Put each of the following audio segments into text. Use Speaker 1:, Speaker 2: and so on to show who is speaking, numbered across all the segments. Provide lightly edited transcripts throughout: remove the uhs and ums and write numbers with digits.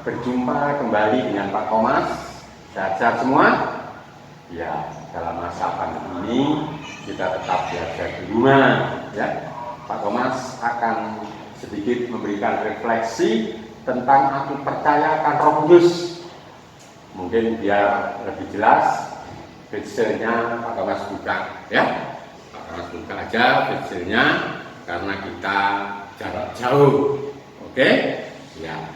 Speaker 1: berjumpa kembali dengan Pak Thomas. Sehat-sehat semua? Ya, dalam masa pandemi ini kita tetap belajar di rumah. Ya, Pak Thomas akan sedikit memberikan refleksi tentang aku percaya akan Roh Kudus. Mungkin biar lebih jelas, visualnya Pak Thomas buka, ya. Pak Thomas buka aja visualnya karena kita jarak jauh. Oke? Ya.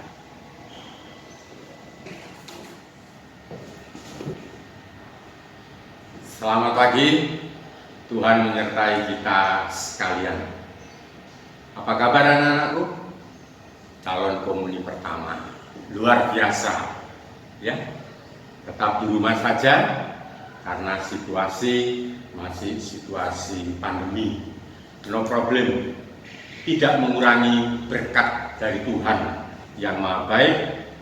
Speaker 1: Selamat pagi, Tuhan menyertai kita sekalian. Apa kabar anak-anakku? Calon komuni pertama, luar biasa, ya. Tetap di rumah saja karena situasi masih situasi pandemi. No problem, tidak mengurangi berkat dari Tuhan yang maha baik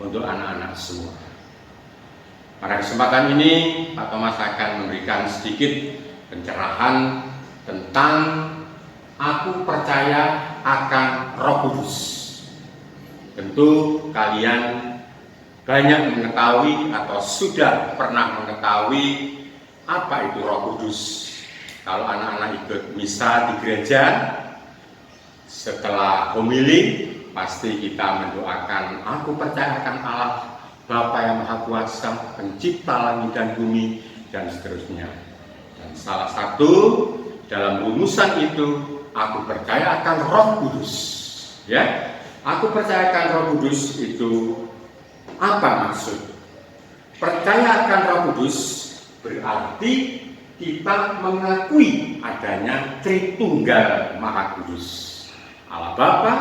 Speaker 1: untuk anak-anak semua. Pada kesempatan ini, Pak Thomas akan memberikan sedikit pencerahan tentang aku percaya akan Roh Kudus. Tentu kalian banyak mengetahui atau sudah pernah mengetahui apa itu Roh Kudus. Kalau anak-anak ikut misa di gereja, setelah homili pasti kita mendoakan aku percaya akan Allah Bapa yang Maha Kuasa, pencipta langit dan bumi, dan seterusnya. Dan salah satu dalam rumusan itu, aku percaya akan Roh Kudus. Ya, aku percaya akan Roh Kudus itu apa maksud? Percaya akan Roh Kudus berarti kita mengakui adanya Tritunggal Maha Kudus. Allah Bapa,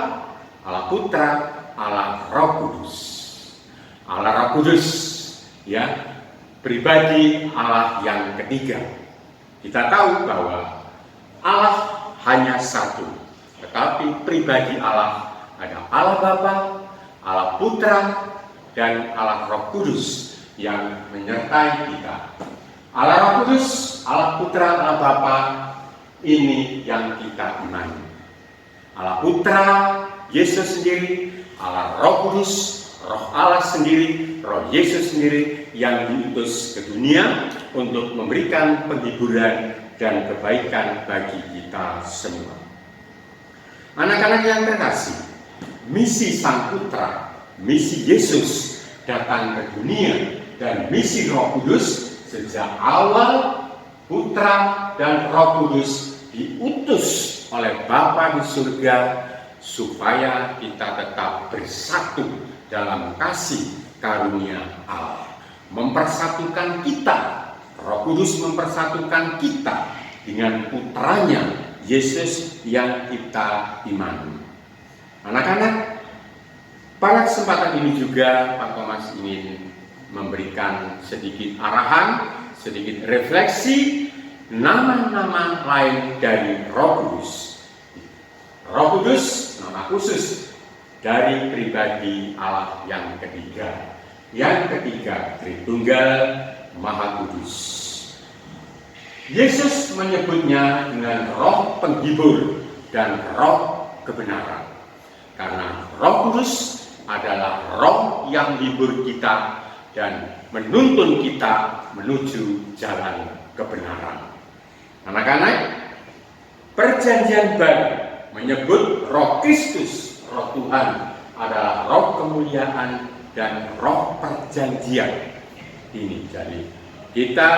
Speaker 1: Allah Putra, Allah Roh Kudus. Allah Roh Kudus, ya, pribadi Allah yang ketiga. Kita tahu bahwa Allah hanya satu, tetapi pribadi Allah ada Allah Bapa, Allah Putra, dan Allah Roh Kudus yang menyertai kita. Allah Roh Kudus, Allah Putra, Allah Bapa, ini yang kita imani. Allah Putra, Yesus sendiri, Allah Roh Kudus, Roh Allah sendiri, Roh Yesus sendiri yang diutus ke dunia untuk memberikan penghiburan dan kebaikan bagi kita semua. Anak-anak yang terkasih, misi Sang Putra, misi Yesus datang ke dunia, dan misi Roh Kudus sejak awal Putra dan Roh Kudus diutus oleh Bapa di surga supaya kita tetap bersatu dalam kasih karunia Allah, mempersatukan kita. Roh Kudus mempersatukan kita dengan putranya Yesus yang kita imani. Anak-anak, pada kesempatan ini juga Pak Thomas ingin memberikan sedikit arahan, sedikit refleksi nama-nama lain dari Roh Kudus. Roh Kudus nama khusus dari pribadi Allah yang ketiga. Yang ketiga, Tritunggal Maha Kudus. Yesus menyebutnya dengan Roh Penghibur dan Roh Kebenaran. Karena Roh Kudus adalah Roh yang menghibur kita dan menuntun kita menuju jalan kebenaran. Anak-anak, Perjanjian Baru menyebut Roh Kristus, Roh Tuhan adalah Roh kemuliaan dan Roh perjanjian. Ini jadi kita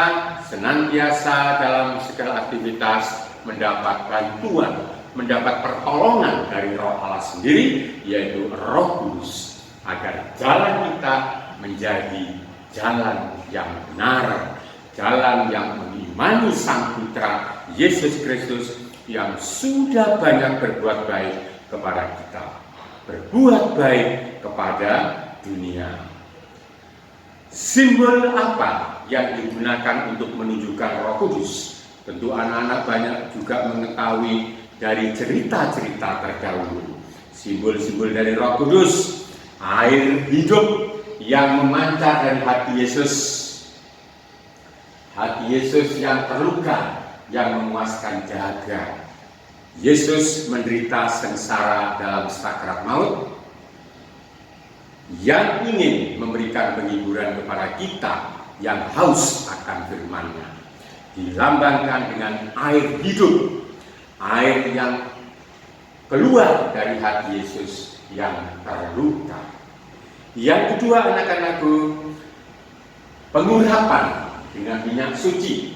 Speaker 1: senantiasa dalam segala aktivitas mendapat bantuan, mendapat pertolongan dari Roh Allah sendiri, yaitu Roh Kudus, agar jalan kita menjadi jalan yang benar, jalan yang mengimani Sang Putra Yesus Kristus yang sudah banyak berbuat baik kepada kita, berbuat baik kepada dunia. Simbol apa yang digunakan untuk menunjukkan Roh Kudus? Tentu anak-anak banyak juga mengetahui dari cerita-cerita terdahulu. Simbol-simbol dari Roh Kudus, air hidup yang memancar dari hati Yesus. Hati Yesus yang terluka, yang memuaskan dahaga. Yesus menderita sengsara dalam sakrat maut. yang ingin memberikan penghiburan kepada kita yang haus akan firman-Nya. Dilambangkan dengan air hidup, air yang keluar dari hati Yesus yang terluka. Yang kedua, anak-anakku, pengurapan dengan minyak suci.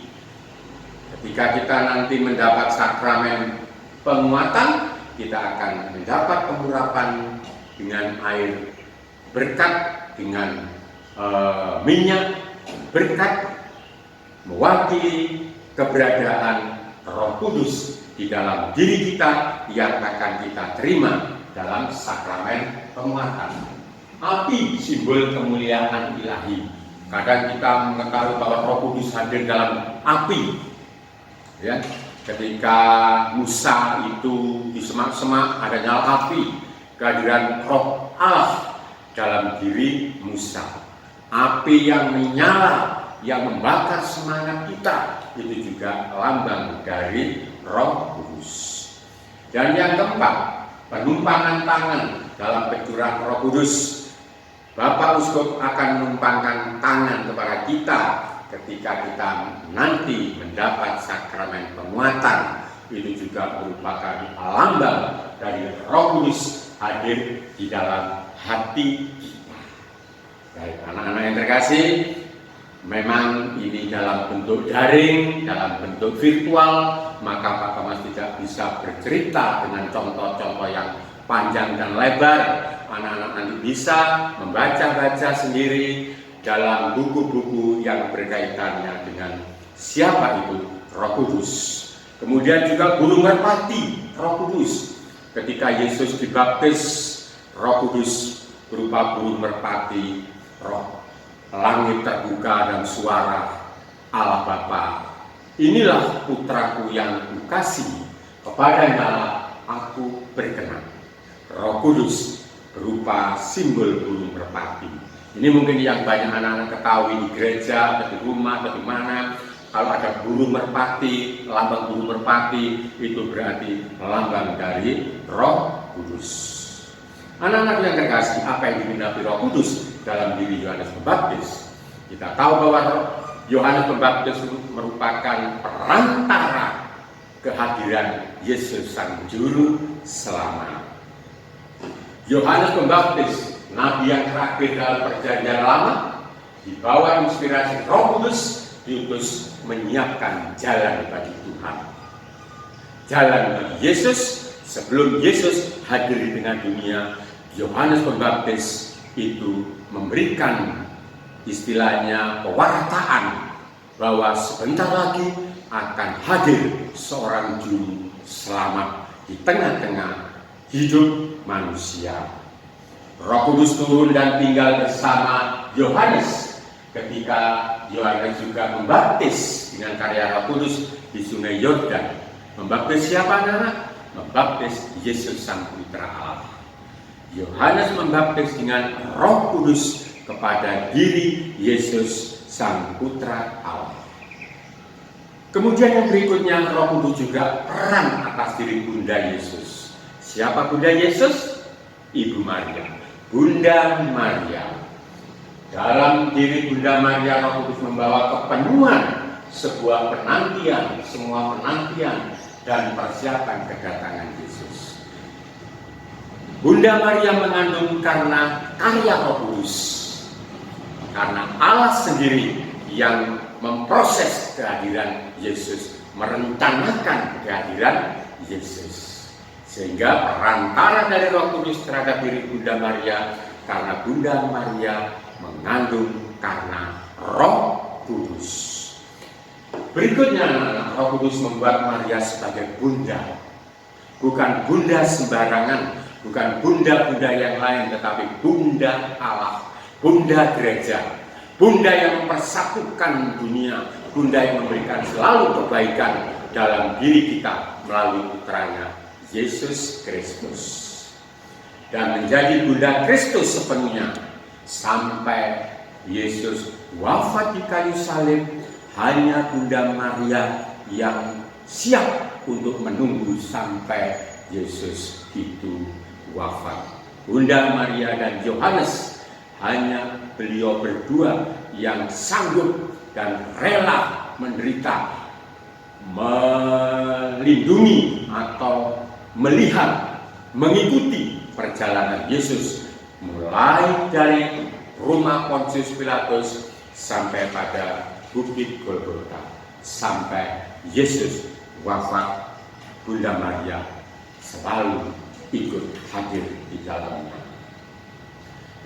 Speaker 1: Ketika kita nanti mendapat sakramen penguatan, kita akan mendapat pengurapan dengan air berkat, dengan minyak berkat, mewakili keberadaan Roh Kudus di dalam diri kita yang akan kita terima dalam sakramen penguatan. Api simbol kemuliaan ilahi. Kadang kita mengetahui bahwa Roh Kudus hadir dalam api. Ya, ketika Musa itu di semak-semak ada nyala api, kehadiran Roh Allah dalam diri Musa. Api yang menyala, yang membakar semangat kita, itu juga lambang dari Roh Kudus. Dan yang keempat, penumpangan tangan dalam pencurahan Roh Kudus. Bapak Uskup akan menumpangkan tangan kepada kita ketika kita nanti mendapat sakramen penguatan. Itu juga merupakan lambang dari Roh Kudus hadir di dalam hati kita. Baik, anak-anak yang terkasih, memang ini dalam bentuk daring, dalam bentuk virtual, maka Pak Thomas tidak bisa bercerita dengan contoh-contoh yang panjang dan lebar. Anak-anak nanti bisa membaca-baca sendiri dalam buku-buku yang berkaitannya dengan siapa itu Roh Kudus. Kemudian juga burung merpati, Roh Kudus. Ketika Yesus dibaptis, Roh Kudus berupa burung merpati, roh langit terbuka dan suara Allah Bapa. Inilah putraku yang kukasihi, kepadanya aku berkenan. Roh Kudus berupa simbol burung merpati. Ini mungkin yang banyak anak-anak ketahui di gereja, atau di rumah, atau di mana. Kalau ada burung merpati, lambang burung merpati, itu berarti lambang dari Roh Kudus. Anak-anak yang terkasih, apa yang digenapi Roh Kudus dalam diri Yohanes Pembaptis? Kita tahu bahwa Yohanes Pembaptis merupakan perantara kehadiran Yesus Sang Juru Selamat. Yohanes Pembaptis, nabi yang terakhir dalam perjanjian lama, di bawah inspirasi Roh Kudus, diutus menyiapkan jalan bagi Tuhan. Jalan bagi Yesus. Sebelum Yesus hadir di tengah dunia, Yohanes Pembaptis itu memberikan istilahnya pewartaan bahwa sebentar lagi akan hadir seorang juru selamat di tengah-tengah hidup manusia. Roh Kudus turun dan tinggal bersama Yohanes ketika Yohanes juga membaptis dengan karya Roh Kudus di Sungai Yordan. Membaptis siapa, anak? Membaptis Yesus Sang Putra Allah. Yohanes membaptis dengan Roh Kudus kepada diri Yesus Sang Putra Allah. Kemudian yang berikutnya, Roh Kudus juga peran atas diri Bunda Yesus. Siapa Bunda Yesus? Ibu Maria. Bunda Maria. Dalam diri Bunda Maria, Roh Kudus membawa kepenuhan sebuah penantian, semua penantian dan persiapan kedatangan Yesus. Bunda Maria mengandung karena karya Roh Kudus. Karena Allah sendiri yang memproses kehadiran Yesus, merencanakan kehadiran Yesus. Sehingga perantara dari Roh Kudus terhadap diri Bunda Maria, karena Bunda Maria mengandung karena Roh Kudus. Berikutnya, Roh Kudus membuat Maria sebagai bunda. Bukan bunda sembarangan, bukan bunda-bunda yang lain, tetapi bunda Allah, bunda gereja, bunda yang mempersatukan dunia, bunda yang memberikan selalu kebaikan dalam diri kita melalui putranya Yesus Kristus. Dan menjadi bunda Kristus sepenuhnya sampai Yesus wafat di kayu salib. Hanya Bunda Maria yang siap untuk menunggu sampai Yesus itu wafat. Bunda Maria dan Yohanes hanya beliau berdua yang sanggup dan rela menderita, melindungi atau melihat, mengikuti perjalanan Yesus mulai dari rumah Pontius Pilatus sampai pada Bukit Golgota, sampai Yesus wafat. Bunda Maria selalu ikut hadir di dalamnya.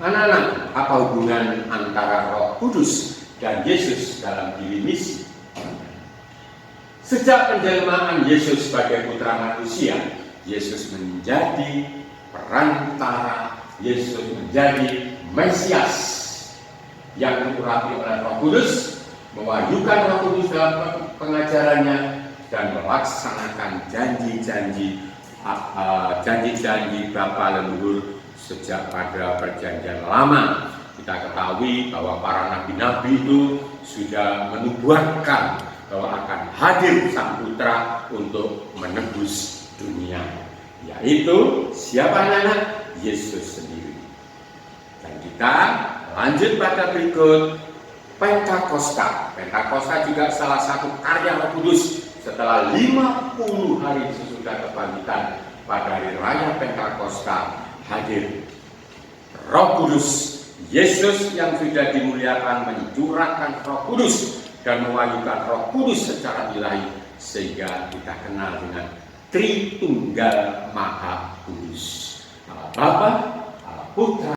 Speaker 1: Anak-anak, apa hubungan antara Roh Kudus dan Yesus dalam diri misi? Sejak penjelmaan Yesus sebagai putra manusia, Yesus menjadi perantara, Yesus menjadi Mesias yang diurapi oleh Roh Kudus, mewahyukan Roh Kudus dalam pengajarannya, dan melaksanakan janji-janji Bapa leluhur sejak pada perjanjian lama. Kita ketahui bahwa para nabi-nabi itu sudah menubuatkan bahwa akan hadir Sang Putra untuk menebus dunia, yaitu siapa anak-anak? Yesus sendiri. Dan kita lanjut pada berikut Pentakosta. Pentakosta juga salah satu karya Roh Kudus. Setelah 50 hari sesudah kebangkitan pada hari raya Pentakosta, hadir Roh Kudus. Yesus yang sudah dimuliakan mencurahkan Roh Kudus dan mewahyukan Roh Kudus secara ilahi, sehingga kita kenal dengan Tritunggal Maha Kudus, Allah Bapa, Allah Putra.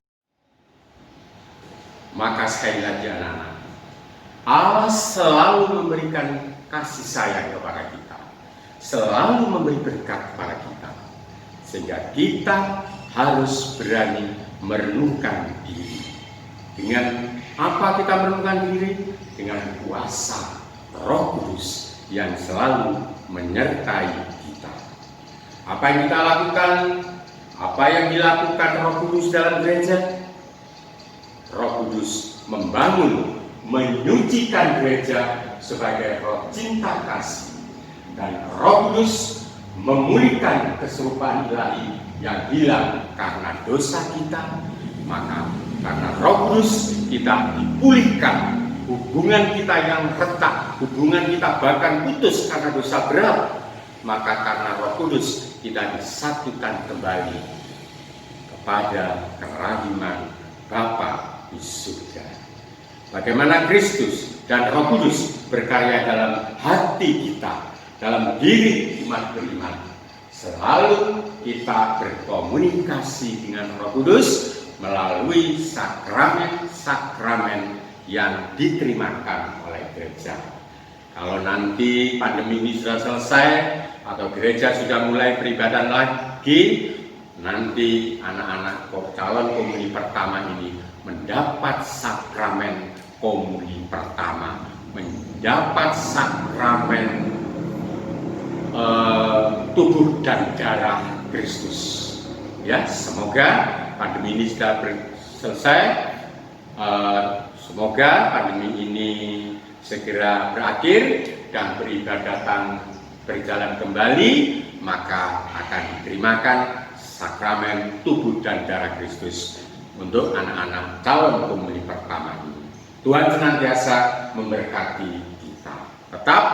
Speaker 1: Maka sekali lagi anak-anak, Allah selalu memberikan kasih sayang kepada kita, selalu memberi berkat kepada kita, sehingga kita harus berani merenungkan diri. Dengan apa kita merenungkan diri? Dengan kuasa Roh Kudus yang selalu menyertai kita. Apa yang kita lakukan? Apa yang dilakukan Roh Kudus dalam gereja? Roh Kudus membangun, menyucikan gereja sebagai roh cinta kasih, dan Roh Kudus memulihkan keserupaan ilahi yang hilang karena dosa kita. Maka karena Roh Kudus kita dipulihkan, hubungan kita yang retak, hubungan kita bahkan putus karena dosa berat, maka karena Roh Kudus kita disatukan kembali kepada kerahiman Bapa di surga. Bagaimana Kristus dan Roh Kudus berkarya dalam hati kita, dalam diri umat beriman. Selalu kita berkomunikasi dengan Roh Kudus melalui sakramen-sakramen yang diterimakan oleh gereja. Kalau nanti pandemi ini sudah selesai atau gereja sudah mulai beribadah lagi, nanti anak-anak calon komuni pertama ini mendapat sakramen komuni pertama, mendapat sakramen tubuh dan darah Kristus. Ya, semoga pandemi ini sudah selesai. Semoga pandemi ini segera berakhir dan peribadatan berjalan kembali, maka akan diterimakan sakramen tubuh dan darah Kristus untuk anak-anak calon komuni pertama ini. Tuhan senantiasa memberkati kita. Tetap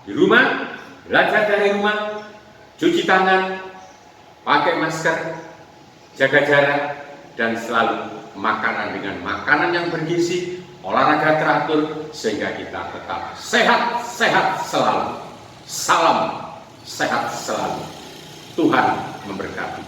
Speaker 1: di rumah, belajar dari rumah, cuci tangan, pakai masker, jaga jarak, dan selalu makanan dengan makanan yang bergizi, olahraga teratur, sehingga kita tetap sehat-sehat selalu. Salam sehat selalu. Tuhan memberkati.